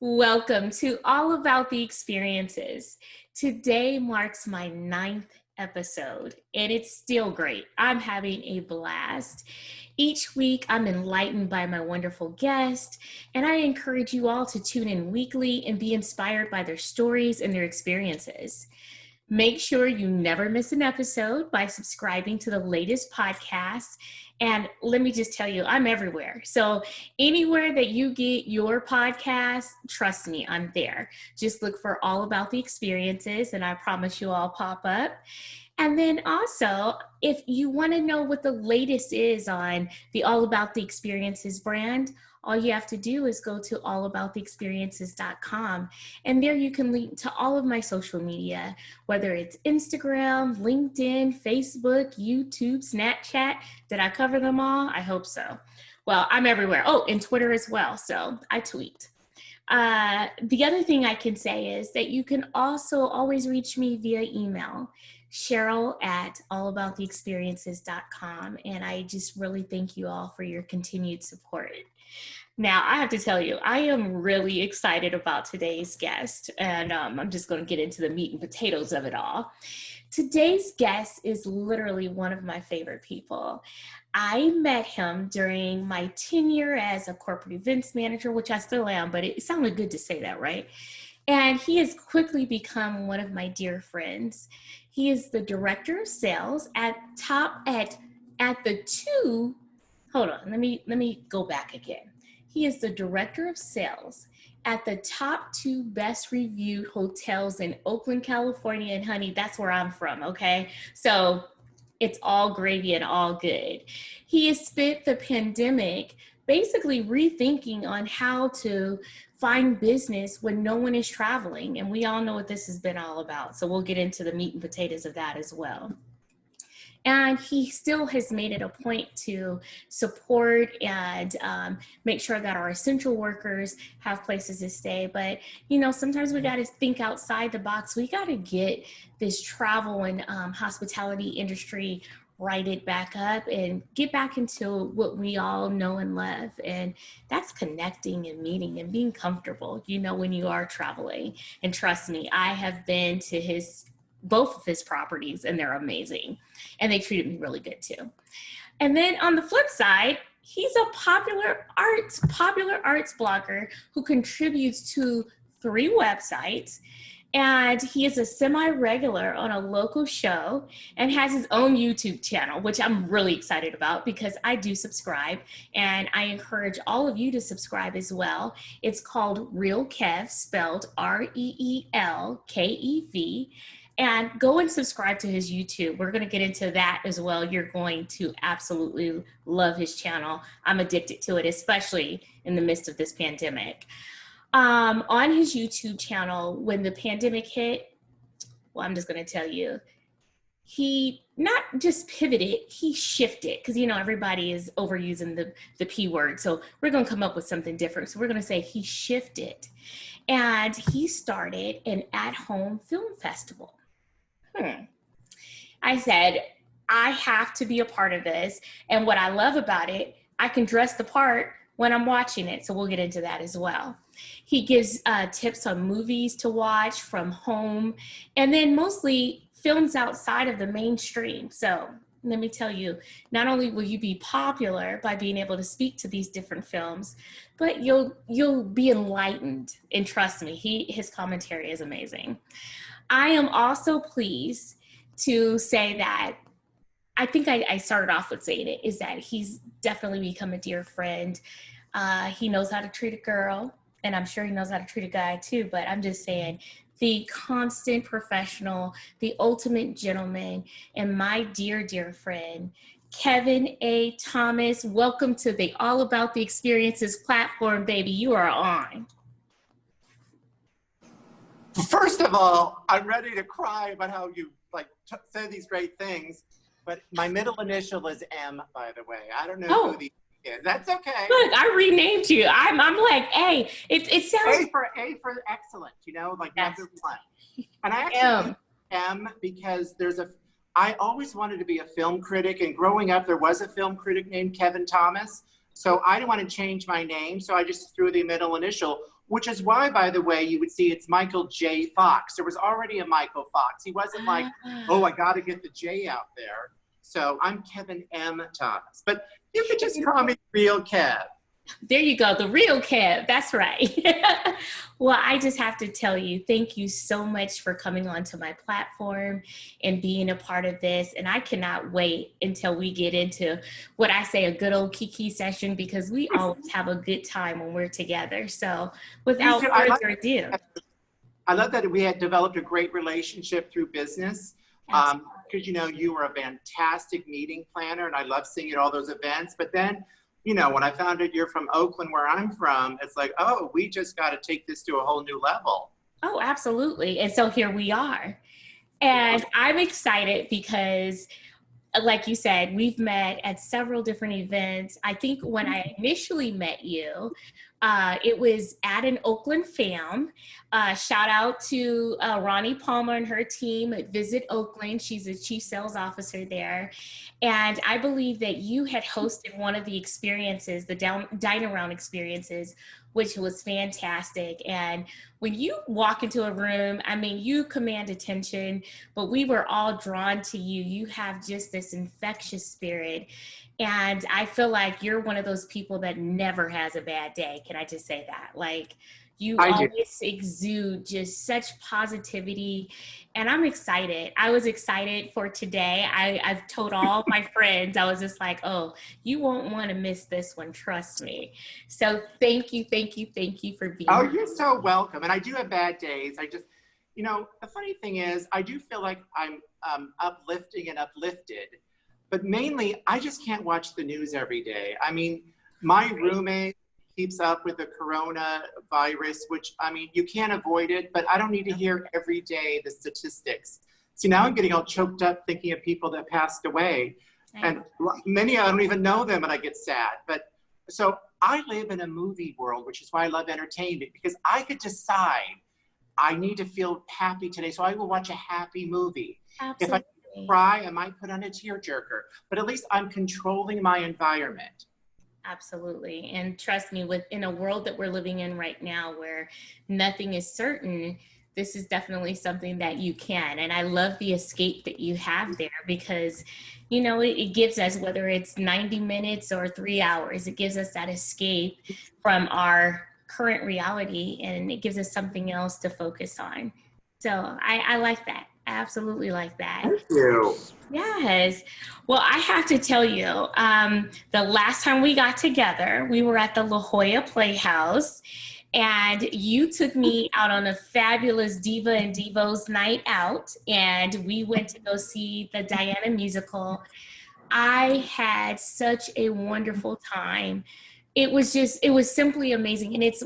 Welcome to All About the Experiences. Today marks my 9th episode, and it's still great. I'm having a blast. Each week, I'm enlightened by my wonderful guest, and I encourage you all to tune in weekly and be inspired by their stories and their experiences. Make sure you never miss an episode by subscribing to the latest podcast. And let me just tell you, I'm everywhere. So anywhere that you get your podcast, trust me, I'm there. Just look for All About the Experiences, and I promise you I'll pop up. And then also, if you want to know what the latest is on the All About the Experiences brand, all you have to do is go to allabouttheexperiences.com, and there you can link to all of my social media, whether it's Instagram, LinkedIn, Facebook, YouTube, Snapchat. Did I cover them all? I hope so. Well, I'm everywhere. Oh, and Twitter as well, so I tweet. The other thing I can say is that you can also always reach me via email, Cheryl@allabouttheexperiences.com, and I just really thank you all for your continued support. Now, I have to tell you, I am really excited about today's guest, and I'm just going to get into the meat and potatoes of it all. Today's guest is literally one of my favorite people. I met him during my tenure as a corporate events manager, which I still am, but it sounded good to say that, right? And he has quickly become one of my dear friends. He is the director of sales at the two. Hold on, let me go back again. He is the director of sales at the top 2 best reviewed hotels in Oakland, California. And honey, that's where I'm from, okay? So it's all gravy and all good. He has spent the pandemic basically rethinking on how to find business when no one is traveling. And we all know what this has been all about. So we'll get into the meat and potatoes of that as well. And he still has made it a point to support and make sure that our essential workers have places to stay. But, you know, sometimes we got to think outside the box. We got to get this travel and hospitality industry righted back up and get back into what we all know and love. And that's connecting and meeting and being comfortable, you know, when you are traveling. And trust me, I have been to both of his properties, and they're amazing. And they treated me really good too. And then on the flip side, he's a popular arts blogger who contributes to 3 websites. And he is a semi-regular on a local show and has his own YouTube channel, which I'm really excited about because I do subscribe, and I encourage all of you to subscribe as well. It's called Real Kev, spelled REELKEV. And go and subscribe to his YouTube. We're going to get into that as well. You're going to absolutely love his channel. I'm addicted to it, especially in the midst of this pandemic. On his YouTube channel, when the pandemic hit, well, I'm just going to tell you, he not just pivoted, he shifted, because, you know, everybody is overusing the P word. So we're going to come up with something different. So we're going to say he shifted. And he started an at-home film festival. I said, I have to be a part of this. And what I love about it, I can dress the part when I'm watching it. So we'll get into that as well. He gives tips on movies to watch from home, and then mostly films outside of the mainstream. So let me tell you, not only will you be popular by being able to speak to these different films, but you'll be enlightened. And trust me, his commentary is amazing. I am also pleased to say that I think I started off with saying it, is that he's definitely become a dear friend. He knows how to treat a girl, and I'm sure he knows how to treat a guy too, but I'm just saying, the constant professional, the ultimate gentleman, and my dear, dear friend, Kevin A. Thomas. Welcome to the All About the Experiences platform, baby. You are on. First of all, I'm ready to cry about how you say these great things, but my middle initial is M, by the way. I don't know who the is. That's okay. Look, I renamed you. I'm like, hey, it sounds A for excellent, you know, like yes. number 1. And I actually M because I always wanted to be a film critic, and growing up there was a film critic named Kevin Thomas, So I didn't want to change my name, so I just threw the middle initial, which is why, by the way, you would see it's Michael J. Fox. There was already a Michael Fox. He wasn't like, oh, I got to get the J out there. So I'm Kevin M. Thomas. But you could just call me Real Kev. There you go, the real Kev. That's right. Well, I just have to tell you, thank you so much for coming onto my platform and being a part of this. And I cannot wait until we get into what I say a good old Kiki session, because we always have a good time when we're together. So without further ado. I love that we had developed a great relationship through business. Because, you know, you were a fantastic meeting planner and I love seeing you at all those events. But then, you know, when I found out you're from Oakland, where I'm from, it's like, oh, we just got to take this to a whole new level. Oh, absolutely. And so here we are. And I'm excited because, like you said, we've met at several different events. I think when I initially met you, it was at an Oakland FAM. Shout out to Ronnie Palmer and her team at Visit Oakland. She's a chief sales officer there. And I believe that you had hosted one of the experiences, the dine around experiences, which was fantastic. And when you walk into a room, I mean, you command attention, but we were all drawn to you. You have just this infectious spirit. And I feel like you're one of those people that never has a bad day. Can I just say that? Like, you always exude just such positivity. And I'm excited. I was excited for today. I've told all my friends, I was just like, oh, you won't want to miss this one. Trust me. So thank you for being here. You're so welcome. And I do have bad days. I just, you know, the funny thing is, I do feel like I'm uplifting and uplifted. But mainly, I just can't watch the news every day. I mean, my roommate keeps up with the coronavirus, which, I mean, you can't avoid it, but I don't need to hear every day the statistics. See, now I'm getting all choked up thinking of people that passed away. And many, I don't even know them, and I get sad. But so I live in a movie world, which is why I love entertainment, because I could decide I need to feel happy today, so I will watch a happy movie. Absolutely. If I cry, I might put on a tearjerker, but at least I'm controlling my environment. Absolutely. And trust me, in a world that we're living in right now where nothing is certain, this is definitely something that you can. And I love the escape that you have there, because, you know, it gives us, whether it's 90 minutes or 3 hours, it gives us that escape from our current reality, and it gives us something else to focus on. So I like that. I absolutely like that. Thank you. Yes. Well, I have to tell you, the last time we got together, we were at the La Jolla Playhouse, and you took me out on a fabulous Diva and Divos night out, and we went to go see the Diana musical. I had such a wonderful time. It was simply amazing. And it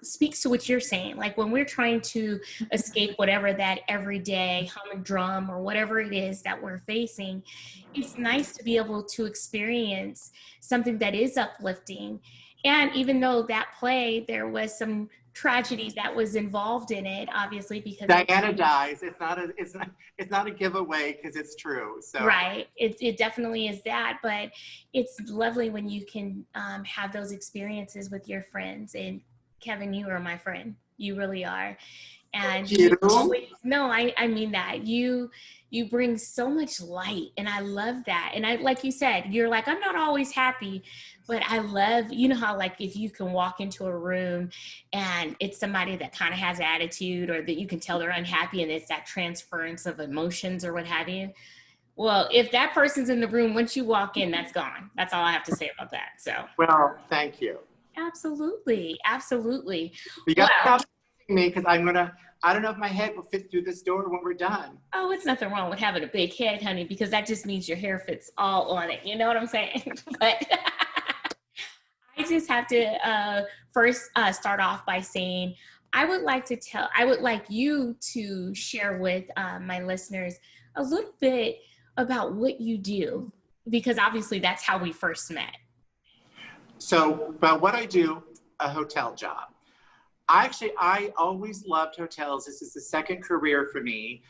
speaks to what you're saying. Like, when we're trying to escape whatever that everyday humdrum or whatever it is that we're facing, it's nice to be able to experience something that is uplifting. And even though that play, there was some tragedy that was involved in it, obviously, because Diana dies. It's not a giveaway, because it's true. So right, it definitely is that. But it's lovely when you can have those experiences with your friends. And Kevin, you are my friend. You really are. And you always, no, I mean that you bring so much light, and I love that. And I, like you said, you're like, I'm not always happy, but I love, you know how, like, if you can walk into a room and it's somebody that kind of has attitude, or that you can tell they're unhappy, and it's that transference of emotions or what have you. Well, if that person's in the room, once you walk in, that's gone. That's all I have to say about that. So, well, thank you. Absolutely. You got to stop me, because I don't know if my head will fit through this door when we're done. Oh, it's nothing wrong with having a big head, honey, because that just means your hair fits all on it. You know what I'm saying? But I just have to first start off by saying, I would like you to share with my listeners a little bit about what you do, because obviously that's how we first met. About what I do, a hotel job. I always loved hotels. This is the second career for me.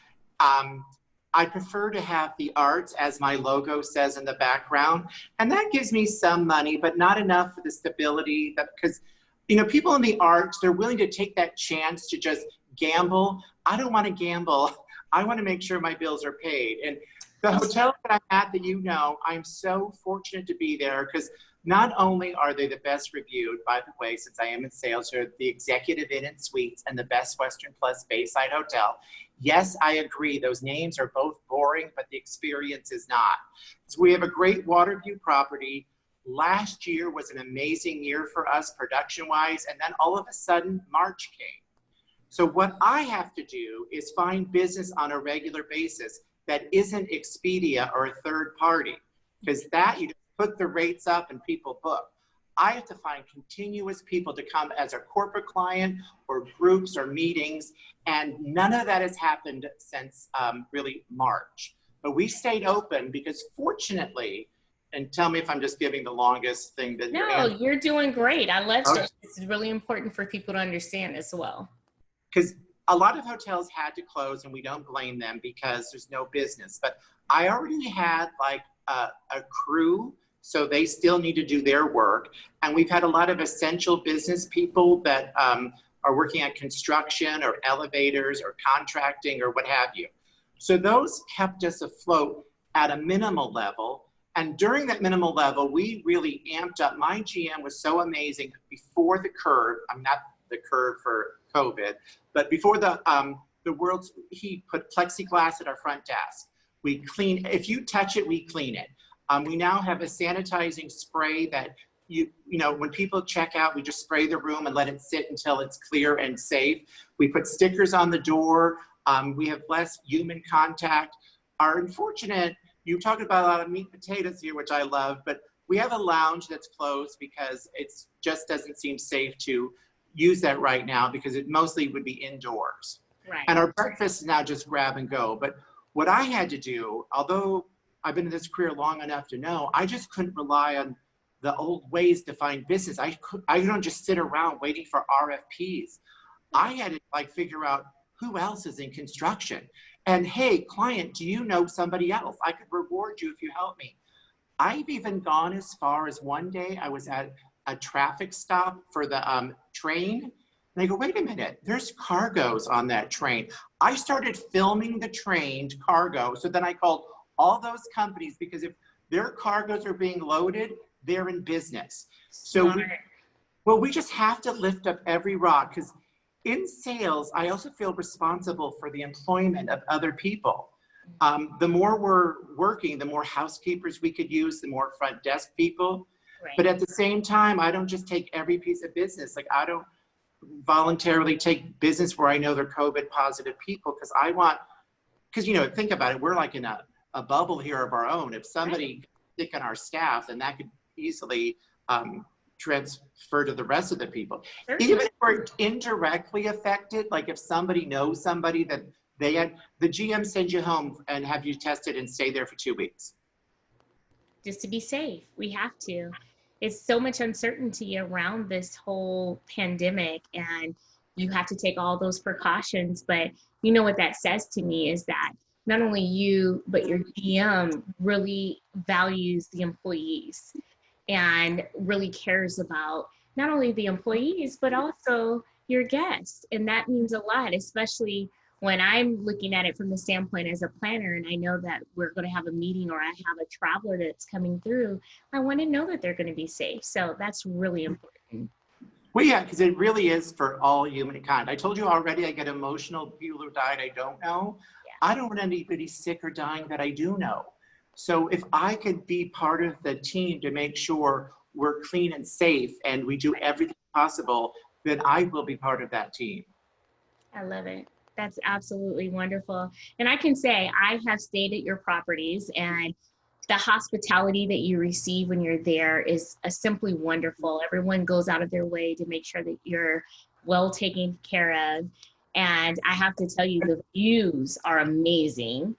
I prefer to have the arts, as my logo says, in the background. And that gives me some money, but not enough for the stability that, because, you know, people in the arts, they're willing to take that chance to just gamble. I don't want to gamble. I want to make sure my bills are paid. And the hotel that I'm at, that, you know, I'm so fortunate to be there, because not only are they the best reviewed, by the way, since I am in sales, they're the Executive Inn and Suites and the Best Western Plus Bayside Hotel. Yes, I agree, those names are both boring, but the experience is not. So we have a great water view property. Last year was an amazing year for us production-wise, and then all of a sudden, March came. So what I have to do is find business on a regular basis that isn't Expedia or a third party, because that you just put the rates up and people book. I have to find continuous people to come as a corporate client or groups or meetings, and none of that has happened since really March. But we stayed open because, fortunately, and tell me if I'm just giving the longest thing that No, you're doing great. I love okay. it. It's really important for people to understand as well. Because a lot of hotels had to close, and we don't blame them because there's no business. But I already had like a crew, so they still need to do their work. And we've had a lot of essential business people that are working at construction or elevators or contracting or what have you. So those kept us afloat at a minimal level. And during that minimal level, we really amped up. My GM was so amazing before the curve. I'm not the curve for COVID, but before the world's, he put plexiglass at our front desk. We clean, if you touch it, we clean it. We now have a sanitizing spray that you know, when people check out, we just spray the room and let it sit until it's clear and safe. We put stickers on the door. We have less human contact. Our unfortunate, you talked about a lot of meat and potatoes here, which I love, but we have a lounge that's closed because it just doesn't seem safe to use that right now, because it mostly would be indoors. Right. And our breakfast is now just grab and go. But what I had to do, although I've been in this career long enough to know, I just couldn't rely on the old ways to find business. I don't just sit around waiting for RFPs. I had to like figure out who else is in construction. And hey, client, do you know somebody else? I could reward you if you help me. I've even gone as far as one day I was at a traffic stop for the train. And I go, wait a minute, there's cargoes on that train. I started filming the trained cargo. So then I called all those companies, because if their cargoes are being loaded, they're in business. So we just have to lift up every rock, because in sales, I also feel responsible for the employment of other people. The more we're working, the more housekeepers we could use, the more front desk people. Right. But at the same time, I don't just take every piece of business. Like, I don't voluntarily take business where I know they're COVID positive people, because I want, because, you know, think about it, we're like in a bubble here of our own. If somebody sick on our staff, then that could easily transfer to the rest of the people. Even if we're indirectly affected, like if somebody knows somebody that they had, the GM sends you home and have you tested and stay there for 2 weeks. Just to be safe, we have to. It's so much uncertainty around this whole pandemic, and you have to take all those precautions. But you know what that says to me is that not only you, but your GM really values the employees and really cares about not only the employees, but also your guests. And that means a lot, especially when I'm looking at it from the standpoint as a planner, and I know that we're going to have a meeting or I have a traveler that's coming through, I want to know that they're going to be safe. So that's really important. Well, yeah, because it really is for all humankind. I told you already, I get emotional. People who died I don't know. Yeah. I don't want anybody sick or dying that I do know. So if I could be part of the team to make sure we're clean and safe and we do everything possible, then I will be part of that team. I love it. That's absolutely wonderful. And I can say I have stayed at your properties, and the hospitality that you receive when you're there is simply wonderful. Everyone goes out of their way to make sure that you're well taken care of. And I have to tell you, the views are amazing.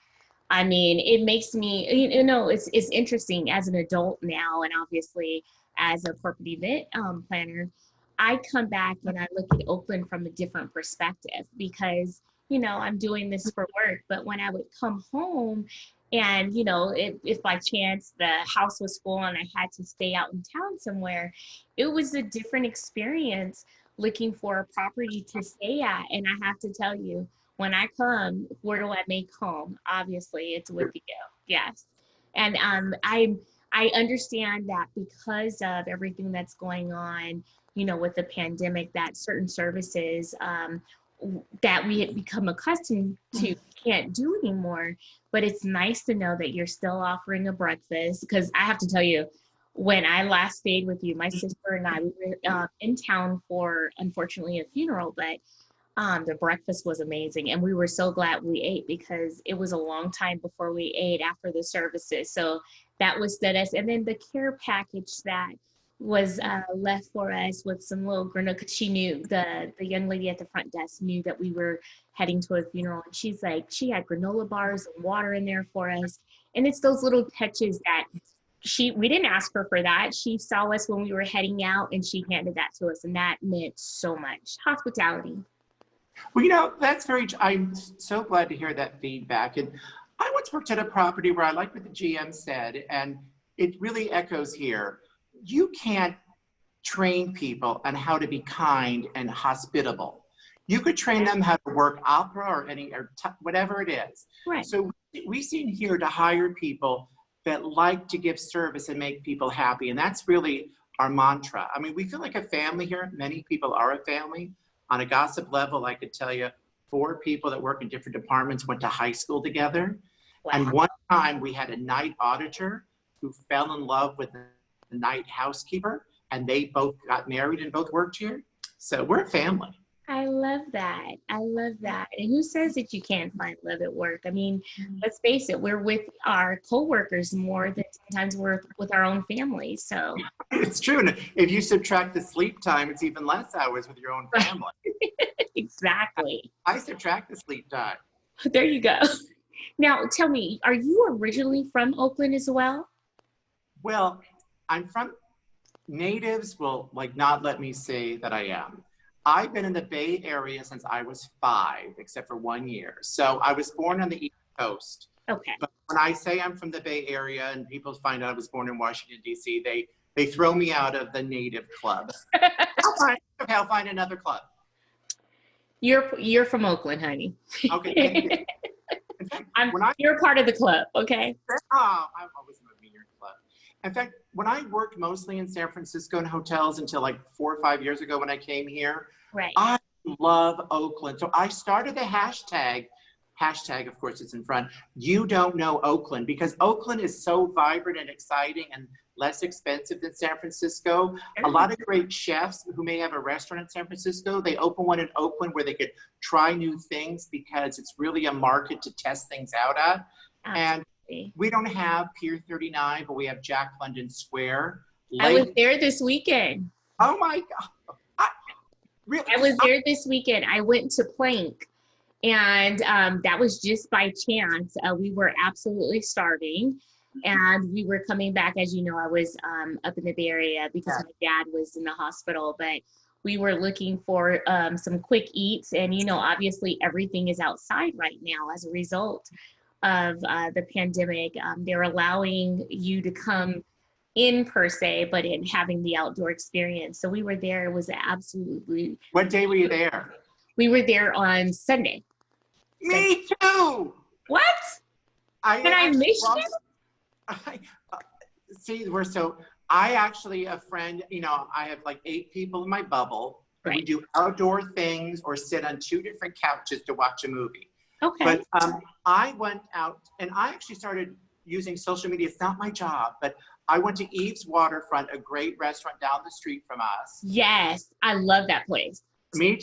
I mean, it makes me, you know, it's interesting as an adult now, and obviously as a corporate event planner, I come back and I look at Oakland from a different perspective, because, I'm doing this for work. But when I would come home and, if by chance the house was full and I had to stay out in town somewhere, it was a different experience looking for a property to stay at. And I have to tell you, when I come, where do I make home? Obviously, it's with you. Yes. And I understand that because of everything that's going on, with the pandemic, that certain services that we had become accustomed to can't do anymore. But it's nice to know that you're still offering a breakfast, because I have to tell you, when I last stayed with you, my sister and I, we were in town for, unfortunately, a funeral, but the breakfast was amazing. And we were so glad we ate, because it was a long time before we ate after the services. So that was us. And then the care package that was left for us with some little granola, because she knew, the young lady at the front desk knew that we were heading to a funeral. And she's like, she had granola bars and water in there for us. And it's those little touches that we didn't ask her for that. She saw us when we were heading out and she handed that to us. And that meant so much. Hospitality. Well, I'm so glad to hear that feedback. And I once worked at a property where I liked what the GM said, and it really echoes here. You can't train people on how to be kind and hospitable. You could train them how to work opera or whatever it is. Right. So we seem here to hire people that like to give service and make people happy. And that's really our mantra. I mean, we feel like a family here. Many people are a family. On a gossip level, I could tell you 4 people that work in different departments went to high school together. Wow. And one time we had a night auditor who fell in love with the night housekeeper, and they both got married and both worked here. So we're a family. I love that. I love that. And who says that you can't find love at work? I mean, let's face it, we're with our coworkers more than sometimes we're with our own families. So it's true. And if you subtract the sleep time, it's even less hours with your own family. Exactly. I subtract the sleep time. There you go. Now, tell me, are you originally from Oakland as well? Well, I'm from, natives will not let me say that I am. I've been in the Bay Area since I was 5, except for 1 year. So I was born on the East Coast. Okay. But when I say I'm from the Bay Area and people find out I was born in Washington, D.C., they throw me out of the native club. I'll find another club. You're from Oakland, honey. Okay, thank you. In fact, you're part of the club, okay? Oh, I'm always going to be your club. In fact, when I worked mostly in San Francisco in hotels until 4 or 5 years ago when I came here, right. I love Oakland. So I started the hashtag, of course, it's in front, you don't know Oakland, because Oakland is so vibrant and exciting and less expensive than San Francisco. A lot of great chefs who may have a restaurant in San Francisco, they open one in Oakland where they could try new things, because it's really a market to test things out at. Absolutely. And we don't have Pier 39, but we have Jack London Square. I was there this weekend. Oh my God. I was there this weekend. I went to Plank, and that was just by chance. We were absolutely starving, and we were coming back. As you know, I was up in the Bay Area because my dad was in the hospital, but we were looking for some quick eats. And, obviously everything is outside right now as a result of the pandemic. They're allowing you to come in per se, but in having the outdoor experience. So we were there. It was absolutely. What day were you there? We were there on Sunday. Me too. What? I missed you? See, I actually, a friend, I have 8 people in my bubble. Right. We do outdoor things or sit on 2 different couches to watch a movie. Okay. But I went out and I actually started using social media. It's not my job, but I went to Eve's Waterfront, a great restaurant down the street from us. Yes, I love that place.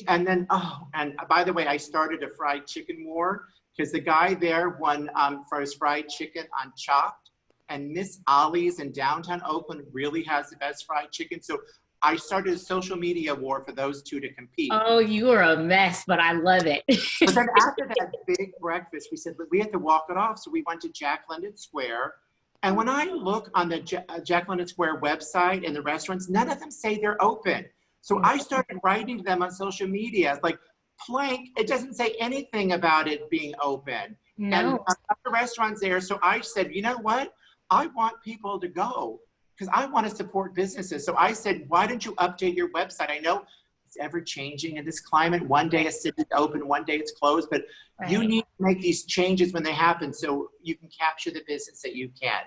And then, and by the way, I started a fried chicken war because the guy there won for his fried chicken on Chopped, and Miss Ollie's in downtown Oakland really has the best fried chicken. So I started a social media war for those 2 to compete. Oh, you are a mess, but I love it. But then after that big breakfast, we said, we had to walk it off. So we went to Jack London Square. And when I look on the Jack London Square website and the restaurants, none of them say they're open. So I started writing to them on social media, plank. It doesn't say anything about it being open. And No. the restaurant's there. So I said, you know what? I want people to go because I want to support businesses. So I said, why don't you update your website? I know it's ever changing in this climate. One day a city's open, one day it's closed, but you Right. need to make these changes when they happen so you can capture the business that you can.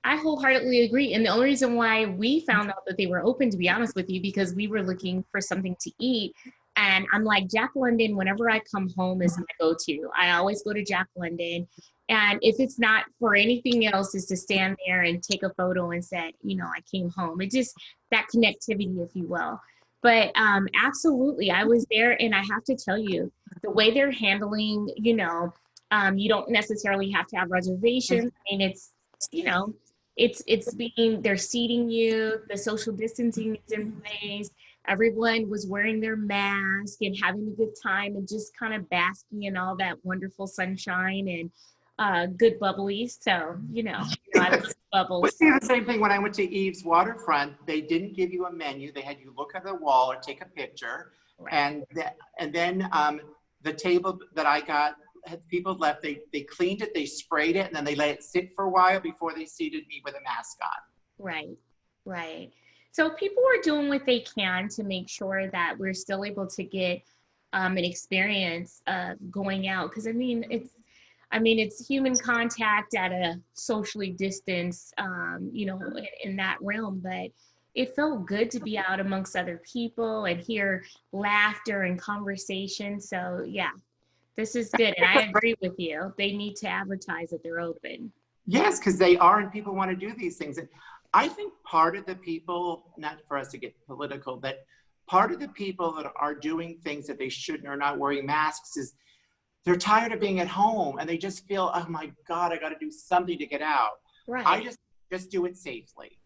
I wholeheartedly agree. And the only reason why we found out that they were open, to be honest with you, because we were looking for something to eat. And I'm like, Jack London, whenever I come home, is my go to. I always go to Jack London. And if it's not for anything else, is to stand there and take a photo and say, you know, I came home. It just that connectivity, if you will. But absolutely, I was there. And I have to tell you, the way they're handling, you don't necessarily have to have reservations. I mean, it's, you know, it's being they're seating you, the social distancing is in place, everyone was wearing their mask and having a good time and just kind of basking in all that wonderful sunshine and good bubbly. So I love But bubbles. see, the same thing when I went to Eve's Waterfront, they didn't give you a menu. They had you look at the wall or take a picture. Right. And then the table that I got had people left, they cleaned it, they sprayed it, and then they let it sit for a while before they seated me with a mask on. Right. So people are doing what they can to make sure that we're still able to get an experience of going out. Because it's human contact at a socially distanced, in that realm. But it felt good to be out amongst other people and hear laughter and conversation. So yeah, this is good. And I agree with you. They need to advertise that they're open. Yes, because they are, and people want to do these things. And I think part of the people, not for us to get political, but part of the people that are doing things that they shouldn't or not wearing masks is they're tired of being at home and they just feel, oh my God, I got to do something to get out. Right. I just do it safely.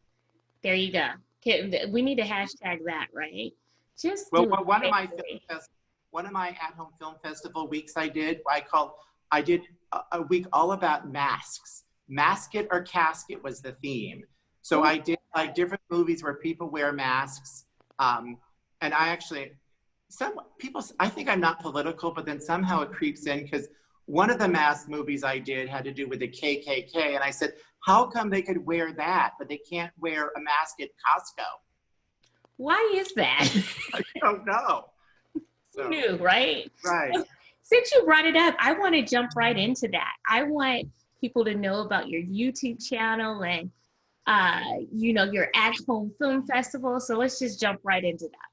There you go. Okay, we need to hashtag that, right? Just Well, do it one of my safely. at-home film festival weeks I did a week all about masks. Mask it or casket was the theme. So I did like different movies where people wear masks. And some people, I think I'm not political, but then somehow it creeps in because one of the mask movies I did had to do with the KKK. And I said, how come they could wear that, but they can't wear a mask at Costco? Why is that? I don't know. Who knew, right? Right. Since you brought it up, I want to jump right into that. I want people to know about your YouTube channel and your at-home film festival. So let's just jump right into that.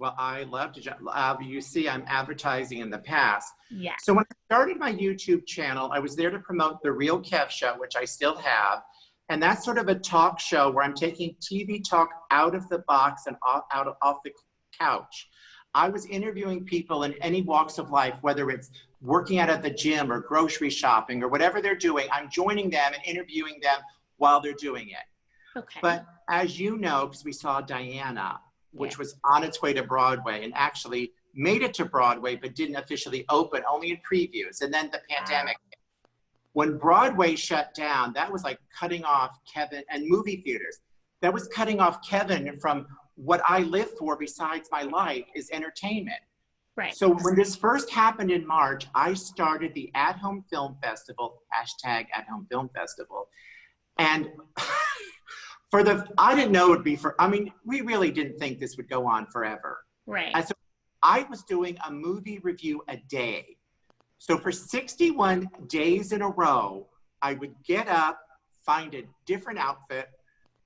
Well, I love to, you see, I'm advertising in the past. Yeah. So when I started my YouTube channel, I was there to promote The Real Kev Show, which I still have. And that's sort of a talk show where I'm taking TV talk out of the box and off the couch. I was interviewing people in any walks of life, whether it's working out at the gym or grocery shopping or whatever they're doing. I'm joining them and interviewing them while they're doing it. Okay. But as you know, because we saw Diana, which was on its way to Broadway and actually made it to Broadway, but didn't officially open, only in previews. And then the pandemic. When Broadway shut down, that was like cutting off Kevin and movie theaters. That was cutting off Kevin from what I live for besides my life is entertainment. Right. So when this first happened in March, I started the At-Home Film Festival, hashtag At-Home Film Festival. And I didn't know it would be we really didn't think this would go on forever. Right. And so I was doing a movie review a day. So for 61 days in a row, I would get up, find a different outfit.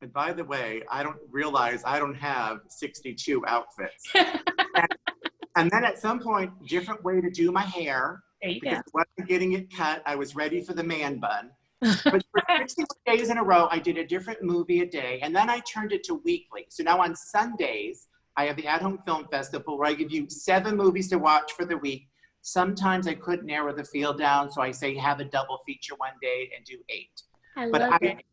And by the way, I don't realize I don't have 62 outfits. and then at some point, different way to do my hair. There you because go. I wasn't getting it cut. I was ready for the man bun. But for 61 days in a row, I did a different movie a day, and then I turned it to weekly. So now on Sundays, I have the At-Home Film Festival where I give you 7 movies to watch for the week. Sometimes I couldn't narrow the field down, so I say have a double feature one day and do 8. I love it.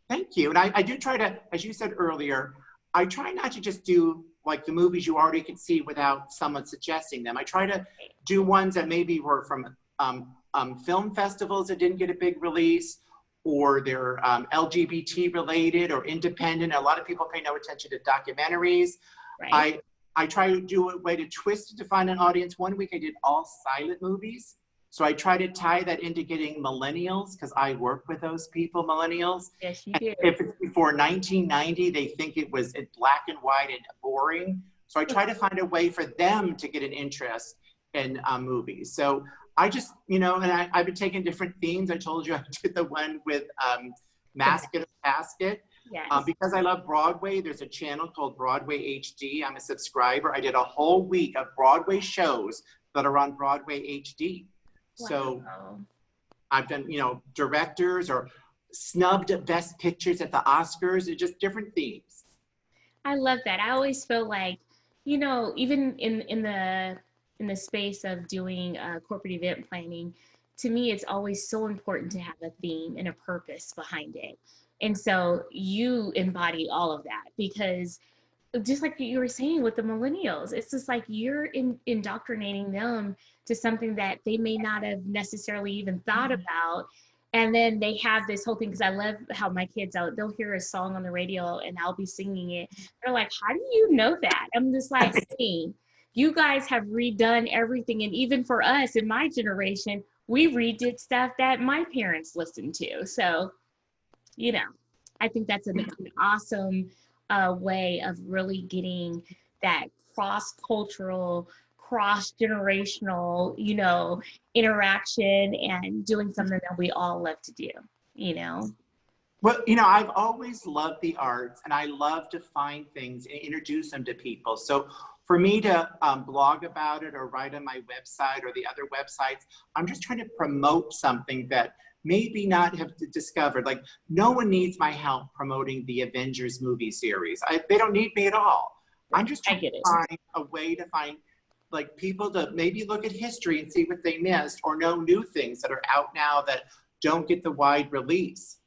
Thank you. And I do try to, as you said earlier, I try not to just do like the movies you already could see without someone suggesting them. I try to do ones that maybe were from film festivals that didn't get a big release, or they're LGBT related or independent. A lot of people pay no attention to documentaries. Right. I try to do a way to twist it to find an audience. One week I did all silent movies. So I try to tie that into getting millennials, because I work with those people, millennials. Yes, you And do. if it's before 1990, they think it was in black and white and boring. So I try to find a way for them to get an interest in movies. So I just, you know, and I've been taking different themes. I told you I did the one with Masket or Casket. Yes. Because I love Broadway, there's a channel called Broadway HD. I'm a subscriber. I did a whole week of Broadway shows that are on Broadway HD. Wow. So I've done, you know, directors or snubbed best pictures at the Oscars. It's just different themes. I love that. I always feel like, you know, even in the space of doing corporate event planning, to me, it's always so important to have a theme and a purpose behind it. And so you embody all of that, because just like you were saying with the millennials, it's just like you're indoctrinating them to something that they may not have necessarily even thought about. And then they have this whole thing, because I love how my kids, they'll hear a song on the radio and I'll be singing it. They're like, how do you know that? I'm just like, hey, you guys have redone everything. And even for us in my generation, we redid stuff that my parents listened to. So, you know, I think that's an awesome way of really getting that cross-cultural, cross-generational, you know, interaction and doing something that we all love to do, you know? Well, you know, I've always loved the arts, and I love to find things and introduce them to people. So for me to blog about it or write on my website or the other websites, I'm just trying to promote something that maybe not have discovered. Like, no one needs my help promoting the Avengers movie series. They don't need me at all. I'm just trying to find a way to find like people to maybe look at history and see what they missed, or know new things that are out now that don't get the wide release.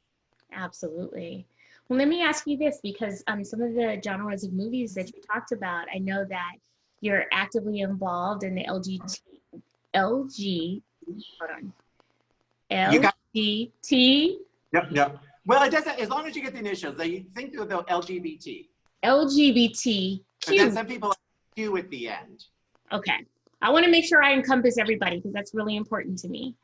Absolutely. Well, let me ask you this, because some of the genres of movies that you talked about, I know that you're actively involved in the hold on. LGBT. No. Well, it doesn't, as long as you get the initials, they think about LGBT. LGBTQ. But then some people have Q at the end. Okay. I want to make sure I encompass everybody, because that's really important to me.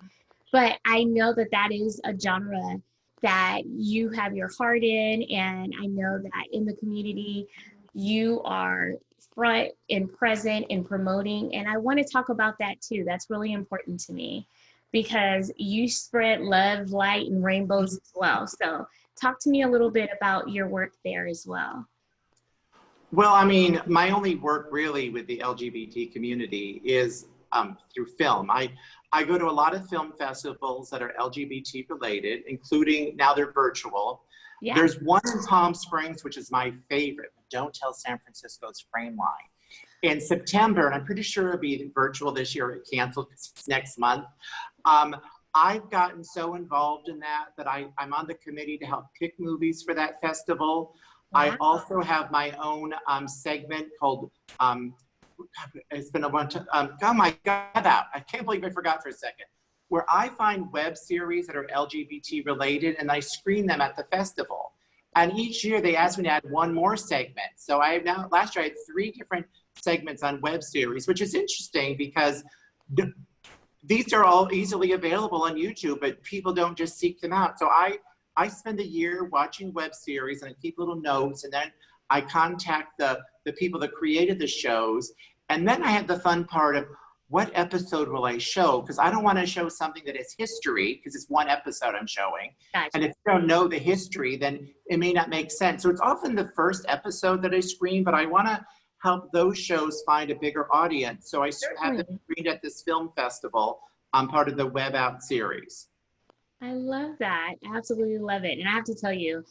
But I know that that is a genre that you have your heart in, and I know that in the community you are front and present in promoting, and I want to talk about that too. That's really important to me, because you spread love, light, and rainbows as well. So talk to me a little bit about your work there as well. Well, I mean, my only work really with the LGBT community is through film. I go to a lot of film festivals that are LGBT related, including, now they're virtual. Yeah. There's one in Palm Springs, which is my favorite. Don't Tell San Francisco's Frame Line. In September, and I'm pretty sure it'll be virtual this year, it canceled because it's next month. I've gotten so involved in that I'm on the committee to help pick movies for that festival. Wow. I also have my own segment called, it's been a bunch of, oh my God, I can't believe I forgot for a second, where I find web series that are LGBT related and I screen them at the festival. And each year they ask me to add one more segment. So I have now, last year I had 3 different segments on web series, which is interesting because these are all easily available on YouTube, but people don't just seek them out. So I spend a year watching web series and I keep little notes, and then I contact the people that created the shows. And then I have the fun part of what episode will I show? Because I don't want to show something that is history, because it's one episode I'm showing. Gotcha. And if you don't know the history, then it may not make sense. So it's often the first episode that I screen, but I want to help those shows find a bigger audience. So I have them screened at this film festival. I'm part of the Web Out series. I love that. I absolutely love it. And I have to tell you,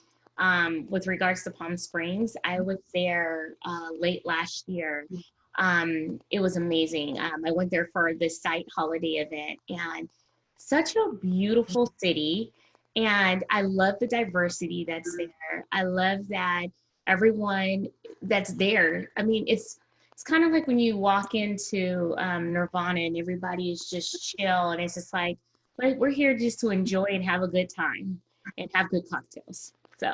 with regards to Palm Springs, I was there late last year. It was amazing. I went there for the site holiday event, and such a beautiful city. And I love the diversity that's there. I love that everyone that's there, I mean, it's kind of like when you walk into Nirvana and everybody is just chill, and it's just like, we're here just to enjoy and have a good time and have good cocktails. So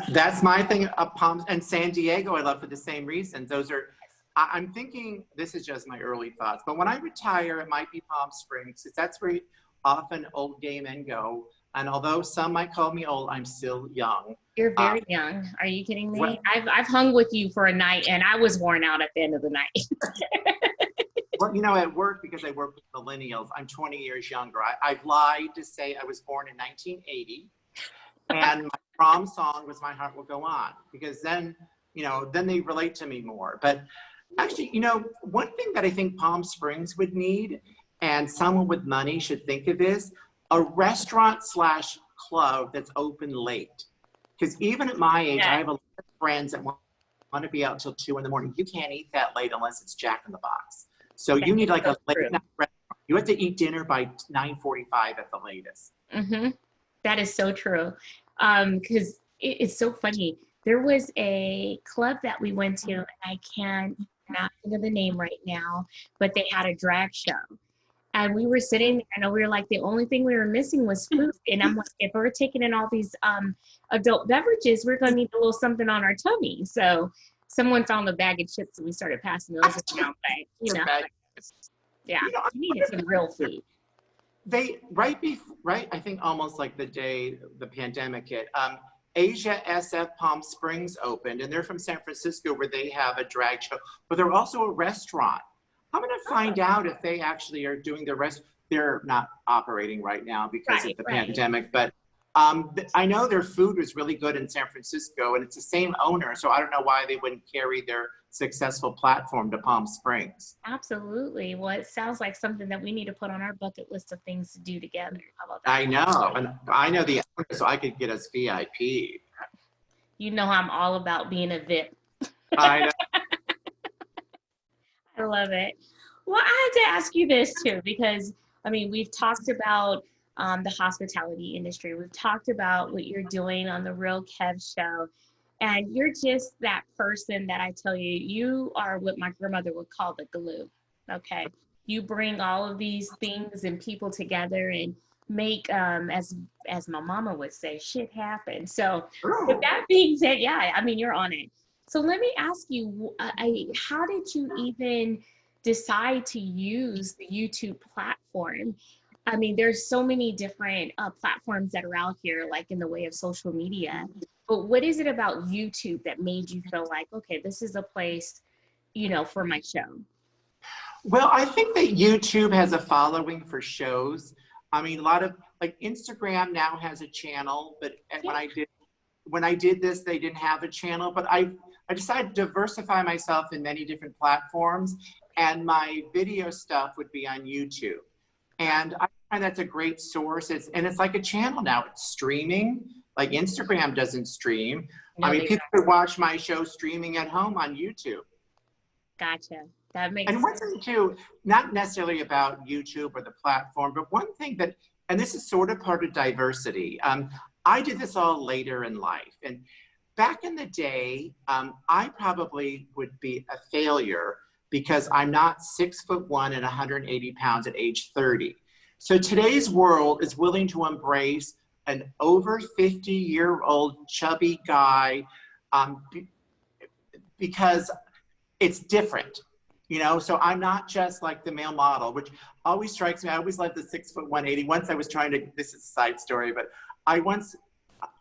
that's my thing. Palm and San Diego, I love for the same reasons. Those are I'm thinking, this is just my early thoughts, but when I retire, it might be Palm Springs, because that's where often old gay men go. And although some might call me old, I'm still young. You're Um, very young. Are you kidding me? well, I've hung with you for a night and I was worn out at the end of the night. well, you know, at work, because I work with millennials, I'm 20 years younger. I've lied to say I was born in 1980. And my prom song was My Heart Will Go On, because then, you know, then they relate to me more. But actually, you know, one thing that I think Palm Springs would need, and someone with money should think of, is a restaurant slash club that's open late. Because even at my age, Yeah, I have a lot of friends that want to be out till 2 in the morning. You can't eat that late unless it's Jack in the Box. So that you need is like so a late true. night restaurant. You have to eat dinner by 9:45 at the latest. Hmm. That is so true. Because it's so funny. There was a club that we went to, and I can't not think of the name right now, but they had a drag show. And we were sitting there and we were like, the only thing we were missing was food. And I'm like, if we're taking in all these adult beverages, we're gonna need a little something on our tummy. So someone found a bag of chips and we started passing those around. But you know, yeah, You know, we needed some real food. they right, I think almost like the day the pandemic hit, Asia SF Palm Springs opened, and they're from San Francisco, where they have a drag show, but they're also a restaurant. I'm gonna find out if they actually are doing the rest. They're not operating right now because of Right, the right. pandemic, but I know their food was really good in San Francisco, and it's the same owner, so I don't know why they wouldn't carry their successful platform to Palm Springs. Absolutely. Well, it sounds like something that we need to put on our bucket list of things to do together. How about that? I know, and I know the owner, so I could get us VIP. You know, I'm all about being a VIP. I know. I love it. Well, I had to ask you this too, because I mean, we've talked about the hospitality industry. We've talked about what you're doing on the Real Kev show. And you're just that person that I tell you, you are what my grandmother would call the glue. Okay. You bring all of these things and people together and make, as my mama would say, shit happen. So, with Ooh. that being said, yeah, I mean, you're on it. So let me ask you, how did you even decide to use the YouTube platform? I mean, there's so many different platforms that are out here, like in the way of social media. But what is it about YouTube that made you feel like, okay, this is a place, you know, for my show? Well, I think that YouTube has a following for shows. I mean, a lot of, like, Instagram now has a channel, but Yeah. when I did this, they didn't have a channel. But I decided to diversify myself in many different platforms, and my video stuff would be on YouTube. And I find that's a great source. It's like a channel now. It's streaming. Like Instagram doesn't stream. I No, mean, they people could watch my show streaming at home on YouTube. gotcha. That And makes one thing too, not necessarily about YouTube or the platform, but one thing that, and this is sort of part of diversity. I did this all later in life, and back in the day, I probably would be a failure because I'm not 6'1" and 180 pounds at age 30. So today's world is willing to embrace an over 50-year-old chubby guy, because it's different, you know? So I'm not just like the male model, which always strikes me. I always loved the 6'1", 180. Once I was trying to, this is a side story, but I once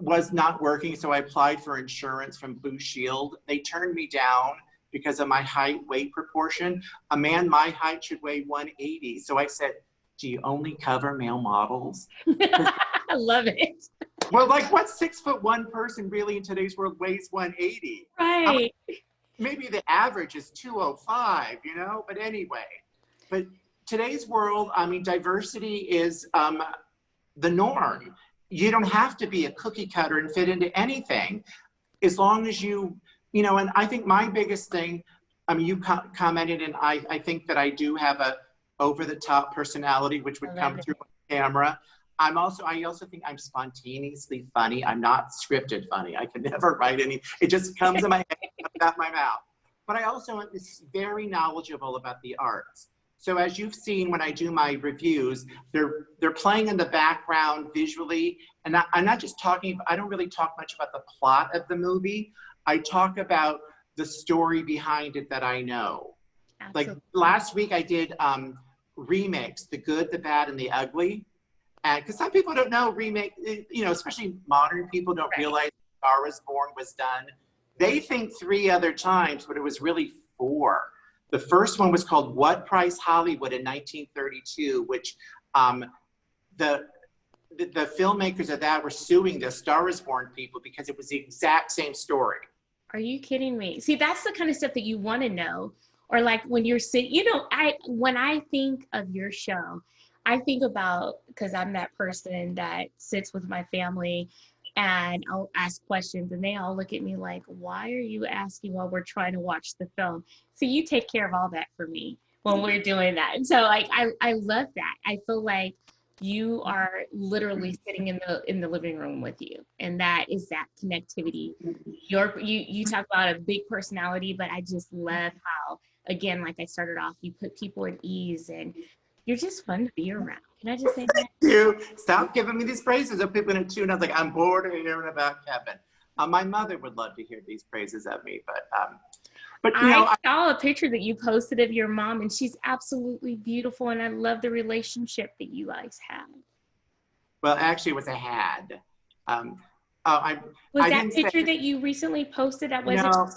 was not working, so I applied for insurance from Blue Shield. They turned me down because of my height weight proportion. A man my height should weigh 180. So I said, do you only cover male models? I love it. Well, like, what 6'1" person really in today's world weighs 180? Right. Maybe the average is 205, you know, but anyway. But today's world, I mean, diversity is the norm. You don't have to be a cookie cutter and fit into anything, as long as you know, and I think my biggest thing, I mean, you commented, and I think that I do have a over-the-top personality, which I would love come it. through on camera. I also think I'm spontaneously funny. I'm not scripted funny. I can never write any, it just comes in my head, comes out my mouth. But I also am very knowledgeable about the arts. So as you've seen when I do my reviews, they're playing in the background visually. And I'm not just talking, I don't really talk much about the plot of the movie. I talk about the story behind it that I know. Like Absolutely. last week I did remix, The Good, the Bad, and the Ugly. And because some people don't know remake, you know, especially modern people don't Right. realize Star Was Born was done. They think 3 other times, but it was really 4. The first one was called What Price Hollywood in 1932, which the filmmakers of that were suing the Star Was Born people because it was the exact same story. Are you kidding me? See, that's the kind of stuff that you want to know. Or like when you're sitting, you know, when I think of your show, I think about, because I'm that person that sits with my family and I'll ask questions and they all look at me like, why are you asking while we're trying to watch the film? So you take care of all that for me when we're doing that. And so like I love that. I feel like you are literally sitting in the living room with you, and that is that connectivity. You talk about a big personality, but I just love how, again, like I started off, you put people at ease and you're just fun to be around. Can I just say that? You stop giving me these praises. Of people in tune. I was like, I'm bored of hearing about Kevin. My mother would love to hear these praises of me, but you know, I saw a picture that you posted of your mom, and she's absolutely beautiful, and I love the relationship that you guys have. well, actually, it was a had. Oh, Was I that didn't say picture that you recently posted? That was it. no.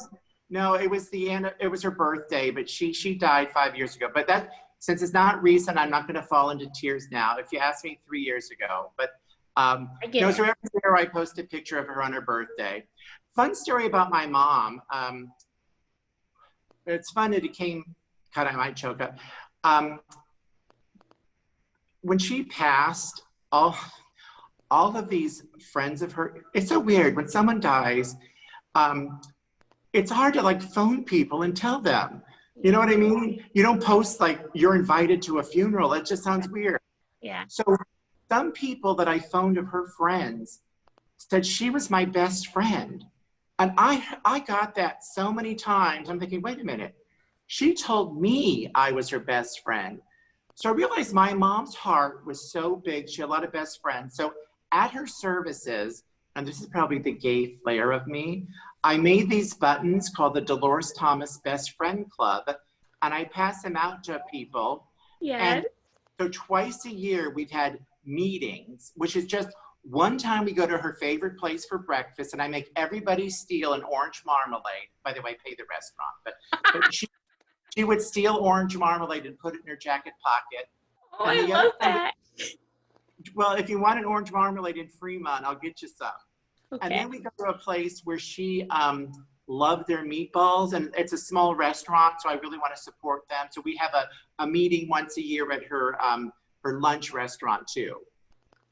No, it was it was her birthday, but she died 5 years ago. But that since it's not recent, I'm not going to fall into tears now. If you asked me 3 years ago, but I get no, it. so every year I post a picture of her on her birthday. Fun story about my mom. It's fun. It came. God, I might choke up. Um, when she passed, all of these friends of her. It's so weird when someone dies. Um, it's hard to like phone people and tell them. You know what I mean? You don't post like you're invited to a funeral. It just sounds weird. Yeah. So some people that I phoned of her friends said she was my best friend. And I got that so many times. I'm thinking, wait a minute. She told me I was her best friend. So I realized my mom's heart was so big. She had a lot of best friends. So at her services, and this is probably the gay flair of me, I made these buttons called the Dolores Thomas Best Friend Club, and I pass them out to people. Yes. And so twice a year, we've had meetings, which is just one time we go to her favorite place for breakfast, and I make everybody steal an orange marmalade. By the way, pay the restaurant. But she would steal orange marmalade and put it in her jacket pocket. Oh, And I the other love time, that. well, if you want an orange marmalade in Fremont, I'll get you some. And Okay. then we go to a place where she loved their meatballs, and it's a small restaurant, so I really want to support them. So we have a meeting once a year at her lunch restaurant too.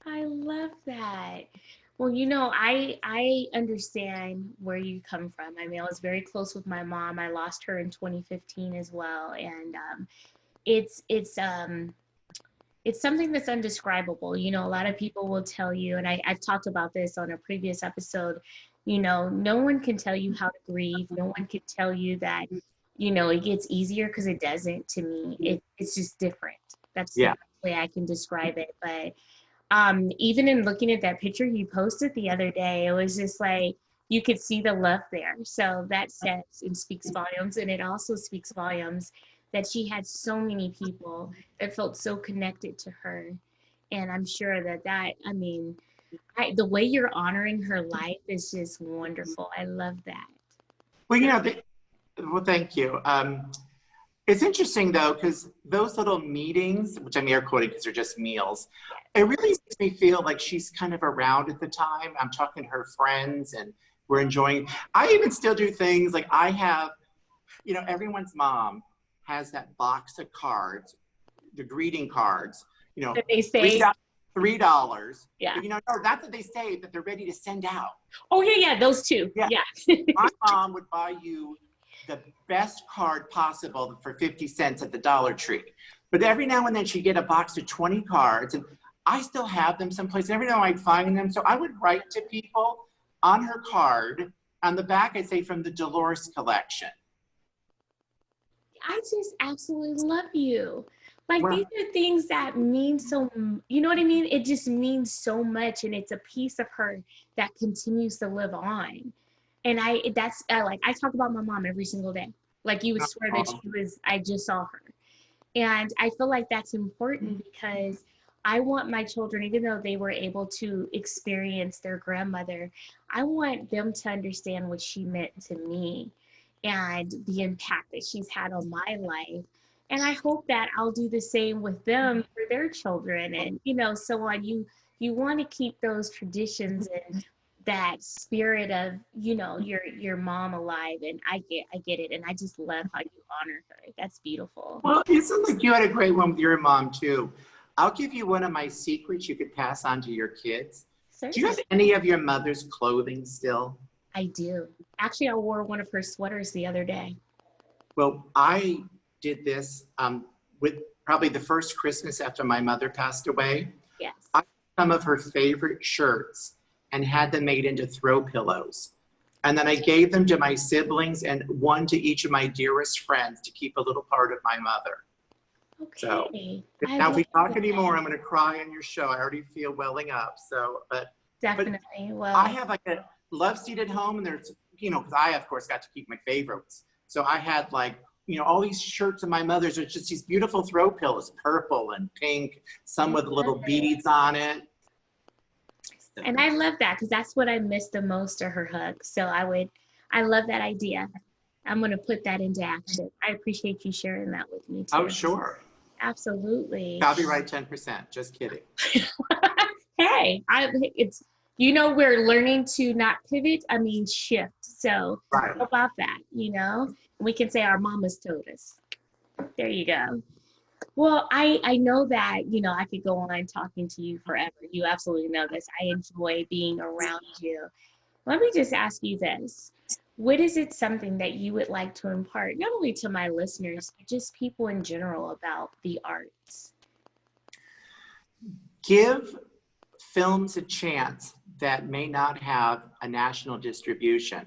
I love that. Well, you know, I understand where you come from. I mean, I was very close with my mom. I lost her in 2015 as well, and it's it's um it's something that's undescribable. You know, a lot of people will tell you, and I've talked about this on a previous episode, you know, no one can tell you how to grieve. No one can tell you that, you know, it gets easier, because it doesn't to me. It's just different. That's the Yeah. best way I can describe it. But even in looking at that picture you posted the other day, it was just like you could see the love there. So that says and speaks volumes. And it also speaks volumes that she had so many people that felt so connected to her. And I'm sure I mean, the way you're honoring her life is just wonderful. I love that. Well, you know, well, thank you. It's interesting though, because those little meetings, which I'm air quoting because they're just meals, it really makes me feel like she's kind of around at the time. I'm talking to her friends and we're enjoying. I even still do things like I have, you know, everyone's mom has that box of cards, the greeting cards, you know, That they three say, dollars, $3. yeah. But you know, no, that's what they say that they're ready to send out. Oh, yeah, yeah, those two. Yeah, Yeah. my mom would buy you the best card possible for 50 cents at the Dollar Tree. But every now and then she'd get a box of 20 cards, and I still have them someplace. Every now I'd find them. So I would write to people on her card. On the back, I'd say from the Dolores collection. I just absolutely love you. Like, these Well, are things that mean so, you know what I mean? It just means so much. And it's a piece of her that continues to live on. And I talk about my mom every single day. Like you would swear that I just saw her. And I feel like that's important because I want my children, even though they were able to experience their grandmother, I want them to understand what she meant to me and the impact that she's had on my life. And I hope that I'll do the same with them for their children and, so on. You want to keep those traditions and that spirit of, your mom alive. And I get it. And I just love how you honor her. That's beautiful. Well, it sounds like you had a great one with your mom too. I'll give you one of my secrets you could pass on to your kids. Certainly. Do you have any of your mother's clothing still? I do. Actually, I wore one of her sweaters the other day. Well, I did this with probably the first Christmas after my mother passed away. Yes. I took some of her favorite shirts and had them made into throw pillows. And then I gave them to my siblings and one to each of my dearest friends to keep a little part of my mother. Okay. So now if we talk anymore, I'm going to cry on your show. I already feel welling up. So, definitely. Well, I have like a love seat at home, and there's, because I of course got to keep my favorites. So I had like, all these shirts of my mother's. There's just these beautiful throw pillows, purple and pink, some with little beads on it. And I love that because that's what I miss the most are her hugs. So I love that idea. I'm going to put that into action. I appreciate you sharing that with me too. Oh, sure. Absolutely. Copyright 10%. Just kidding. Hey, it's we're learning to not pivot. I mean shift. So right. How about that? We can say our mamas told us. There you go. Well, I know that I could go on talking to you forever. You absolutely know this. I enjoy being around you. Let me just ask you this. What is it something that you would like to impart, not only to my listeners, but just people in general about the arts? Give films a chance that may not have a national distribution.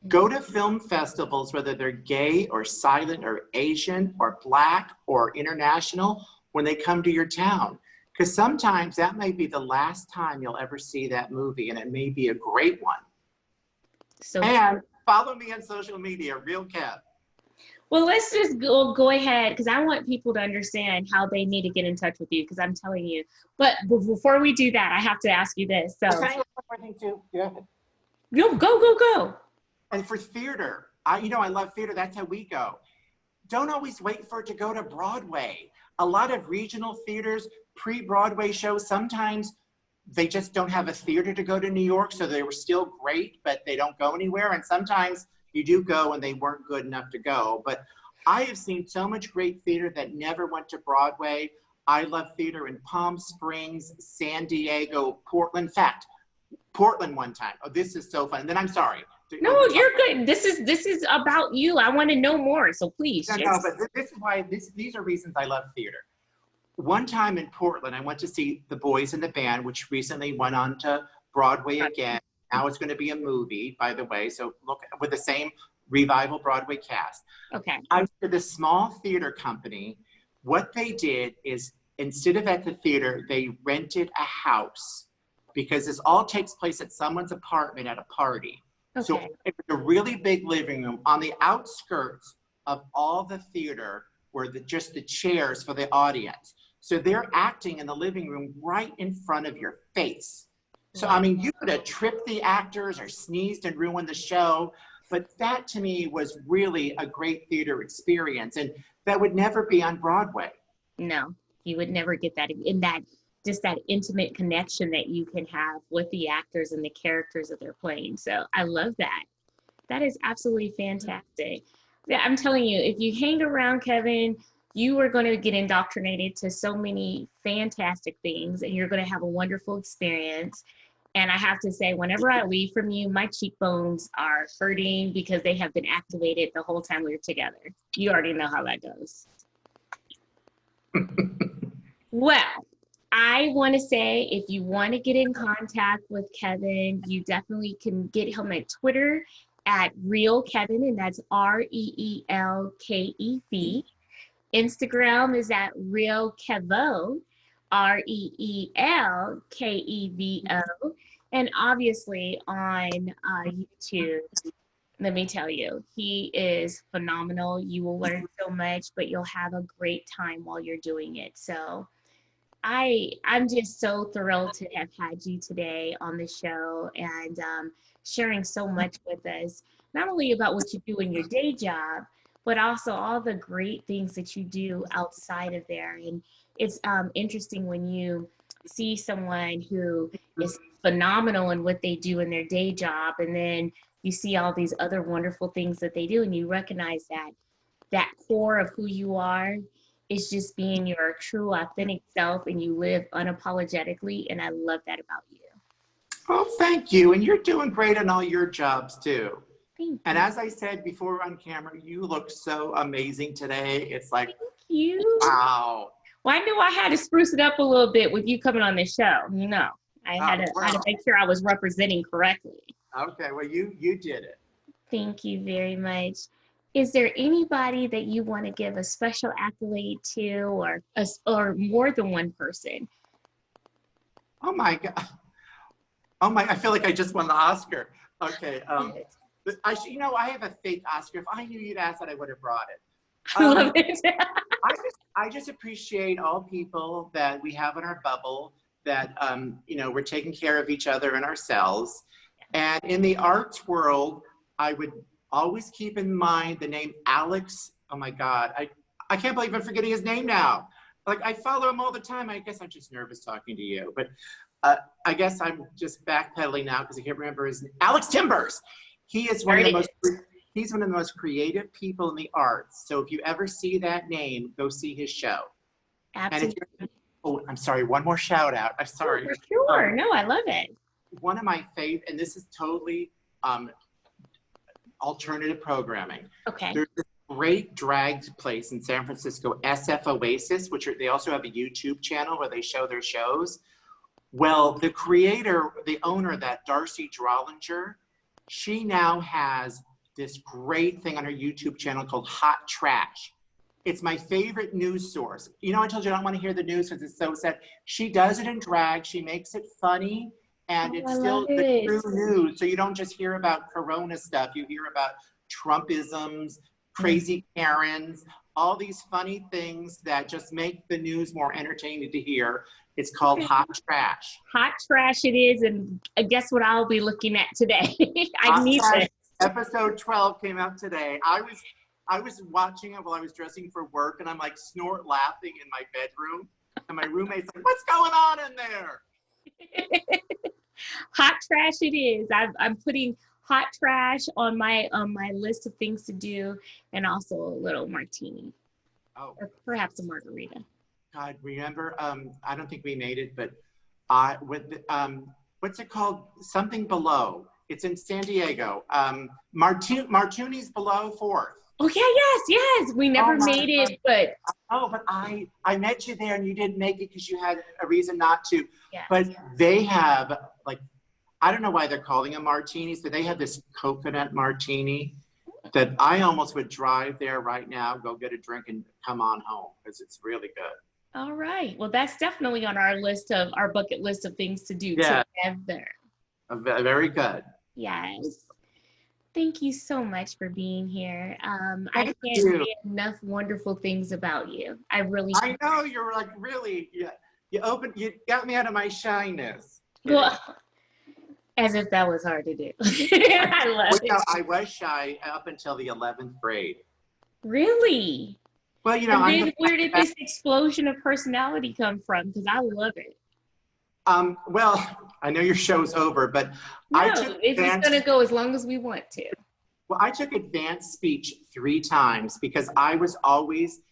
Go to film festivals, whether they're gay or silent or Asian or Black or international, when they come to your town. Because sometimes that may be the last time you'll ever see that movie, and it may be a great one. And follow me on social media, Real Kev. Well, let's just go ahead, because I want people to understand how they need to get in touch with you, because I'm telling you. But before we do that, I have to ask you this. So, can I ask one more thing too? Yeah. Go. And for theater, I love theater. That's how we go. Don't always wait for it to go to Broadway. A lot of regional theaters, pre-Broadway shows, sometimes they just don't have a theater to go to New York, so they were still great, but they don't go anywhere. And sometimes you do go and they weren't good enough to go. But I have seen so much great theater that never went to Broadway. I love theater in Palm Springs, San Diego, Portland. In fact, Portland one time. Oh, this is so fun. And then I'm sorry. No, you're good. This is about you. I want to know more, so please. No, but this is why these are reasons I love theater. One time in Portland, I went to see The Boys in the Band, which recently went on to Broadway again. Now it's going to be a movie, by the way. So look, with the same revival Broadway cast. Okay. I was at this small theater company. What they did is, instead of at the theater, they rented a house, because this all takes place at someone's apartment at a party. Okay. So it was a really big living room. On the outskirts of all the theater were just the chairs for the audience. So they're acting in the living room right in front of your face. So, I mean, you could have tripped the actors or sneezed and ruined the show, but that to me was really a great theater experience, and that would never be on Broadway. No, you would never get that in that, just that intimate connection that you can have with the actors and the characters that they're playing. So I love that. That is absolutely fantastic. Yeah, I'm telling you, if you hang around Kevin, you are going to get indoctrinated to so many fantastic things, and you're going to have a wonderful experience. And I have to say, whenever I leave from you, my cheekbones are hurting because they have been activated the whole time we were together. You already know how that goes. Well, I want to say, if you want to get in contact with Kevin, you definitely can get him at Twitter at Real Kevin, and that's REELKEV. Instagram is at Real Kevo, REELKEVO. And obviously on YouTube, let me tell you, he is phenomenal. You will learn so much, but you'll have a great time while you're doing it. So I'm just so thrilled to have had you today on the show and sharing so much with us, not only about what you do in your day job, but also all the great things that you do outside of there. And it's interesting when you see someone who is phenomenal in what they do in their day job, and then you see all these other wonderful things that they do, and you recognize that that core of who you are is just being your true authentic self, and you live unapologetically, and I love that about you. Oh, thank you. And you're doing great in all your jobs too. Thank And you. as I said before on camera, you look so amazing today. It's like, Thank you. wow. Well, I knew I had to spruce it up a little bit with you coming on this show. You know, I had Oh, to well, make sure I was representing correctly. okay. Well, you did it. Thank you very much. Is there anybody that you want to give a special accolade to, or more than one person? Oh my God. Oh my, I feel like I just won the Oscar. Okay. I have a fake Oscar. If I knew you'd ask that, I would have brought it. I love it. I just appreciate all people that we have in our bubble, that we're taking care of each other and ourselves. And in the arts world, I would always keep in mind the name Alex. Oh my God, I can't believe I'm forgetting his name now. Like, I follow him all the time. I guess I'm just nervous talking to you, but I guess I'm just backpedaling now because I can't remember his name. Alex Timbers. He is one of the most. He's one of the most creative people in the arts. So if you ever see that name, go see his show. Absolutely. And oh, I'm sorry, one more shout out. I'm sorry. For sure. No, I love it. One of my favorite, and this is totally alternative programming. Okay. There's this great drag place in San Francisco, SF Oasis, they also have a YouTube channel where they show their shows. Well, the creator, the owner of that, Darcy Drollinger, she now has this great thing on her YouTube channel called Hot Trash. It's my favorite news source. You know, I told you I don't want to hear the news because it's so sad. She does it in drag. She makes it funny, and it's still the true news. So you don't just hear about Corona stuff. You hear about Trumpisms, crazy Karens, all these funny things that just make the news more entertaining to hear. It's called Hot Trash. Hot Trash it is, and guess what I'll be looking at today? I need Trash, this. Episode 12 came out today. I was watching it while I was dressing for work, and I'm like snort laughing in my bedroom. And my roommate's like, "What's going on in there?" Hot Trash it is. I'm putting Hot Trash on my list of things to do, and also a little martini. Oh, or perhaps a margarita. God, remember? I don't think we made it, but what's it called? Something Below. It's in San Diego. Martuni's Below 4th. Oh yeah, yes. We never made it, but but I met you there, and you didn't make it because you had a reason not to. Yes. But they have, like, I don't know why they're calling them martinis, but they have this coconut martini that I almost would drive there right now, go get a drink, and come on home because it's really good. All right. Well, that's definitely on our bucket list of things to do together. Very good. Yes. Thank you so much for being here. I can't say enough wonderful things about you. I know you're like really, you got me out of my shyness. Well, as if that was hard to do. I love it. I was shy up until the 11th grade. Really? Well, and then where did this explosion of personality come from? Because I love it. Well, I know your show's over, but it's going to go as long as we want to. Well, I took advanced speech 3 times because I was always,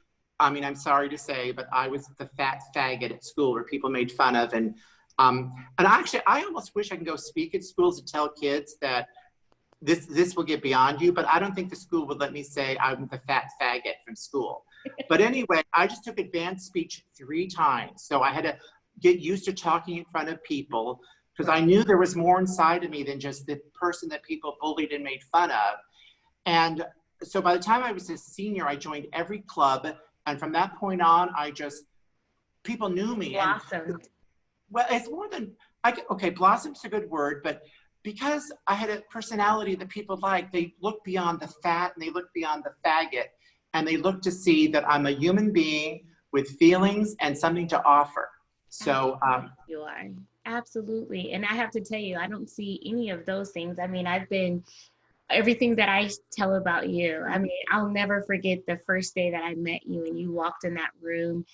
I'm sorry to say, but I was the fat faggot at school where people made fun of. And actually, I almost wish I can go speak at schools to tell kids that this will get beyond you, but I don't think the school would let me say I'm the fat faggot from school. But anyway, I just took advanced speech 3 times. So I had to get used to talking in front of people because I knew there was more inside of me than just the person that people bullied and made fun of. And so by the time I was a senior, I joined every club. And from that point on, people knew me. Awesome. Well, it's more than, okay, blossom's a good word, but because I had a personality that people like, they look beyond the fat and they look beyond the faggot, and they look to see that I'm a human being with feelings and something to offer. So, Absolutely, you are. Absolutely. And I have to tell you, I don't see any of those things. I mean, I've been everything that I tell about you. I mean, I'll never forget the first day that I met you and you walked in that room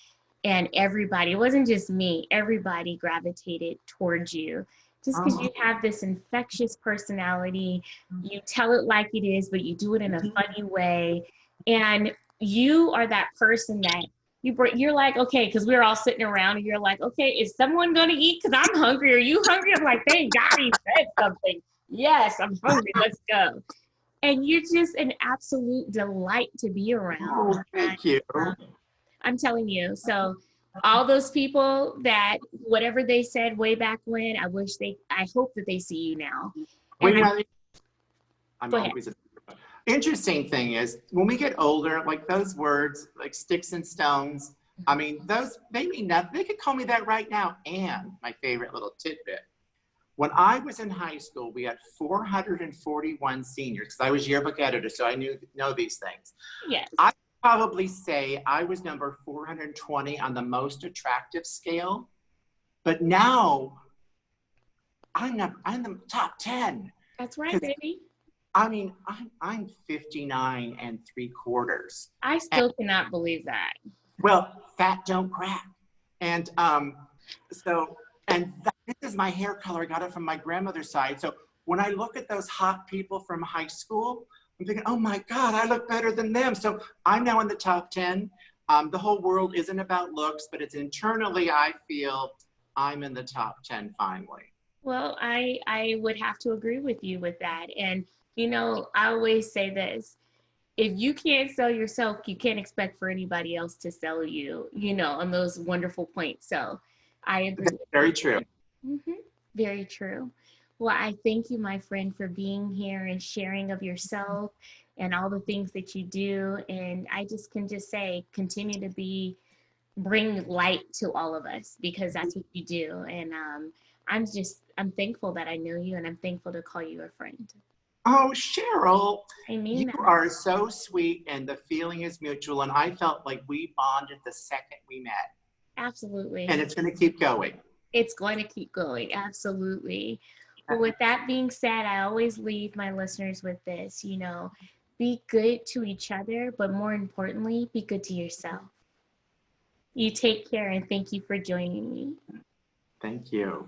and everybody, it wasn't just me, everybody gravitated towards you just because you oh, have this infectious personality. You tell it like it is, but you do it in a funny way. And you are that person that you're like, okay, because we're all sitting around and you're like, okay, is someone going to eat? Because I'm hungry. Are you hungry? I'm like, thank God he said something. Yes, I'm hungry. Let's go. And you're just an absolute delight to be around. oh, And, thank you. I'm telling you. So all those people that whatever they said way back when, I hope that they see you now. Well, And you I know, I'm go ahead. always interesting thing is when we get older, like those words, like sticks and stones, I mean, those, they mean nothing. They could call me that right now. And my favorite little tidbit, when I was in high school, we had 441 seniors because I was yearbook editor, so I know these things. Yes. I probably say I was number 420 on the most attractive scale, but now I'm the top 10. That's right, Because baby. I mean, I'm 59 and 3/4. I And still cannot believe that. well, fat don't crack. And so, and this is my hair color. I got it from my grandmother's side. So when I look at those hot people from high school, I'm thinking, oh my God, I look better than them. So I'm now in the top 10. The whole world isn't about looks, but it's internally, I feel I'm in the top 10 finally. Well, I would have to agree with you with that. And I always say this. If you can't sell yourself, you can't expect for anybody else to sell you, on those wonderful points. So I agree That's with very you. true. Very true. Well, I thank you, my friend, for being here and sharing of yourself and all the things that you do. And I just can just say, continue to bring light to all of us because that's what you do. And I'm thankful that I know you and I'm thankful to call you a friend. Oh, Cheryl, I you mean that. are so sweet and the feeling is mutual. And I felt like we bonded the second we met. And Absolutely. it's going to keep going. It's going to keep going. Absolutely. Well, with that being said, I always leave my listeners with this, be good to each other, but more importantly, be good to yourself. You take care and thank you for joining me. Thank you.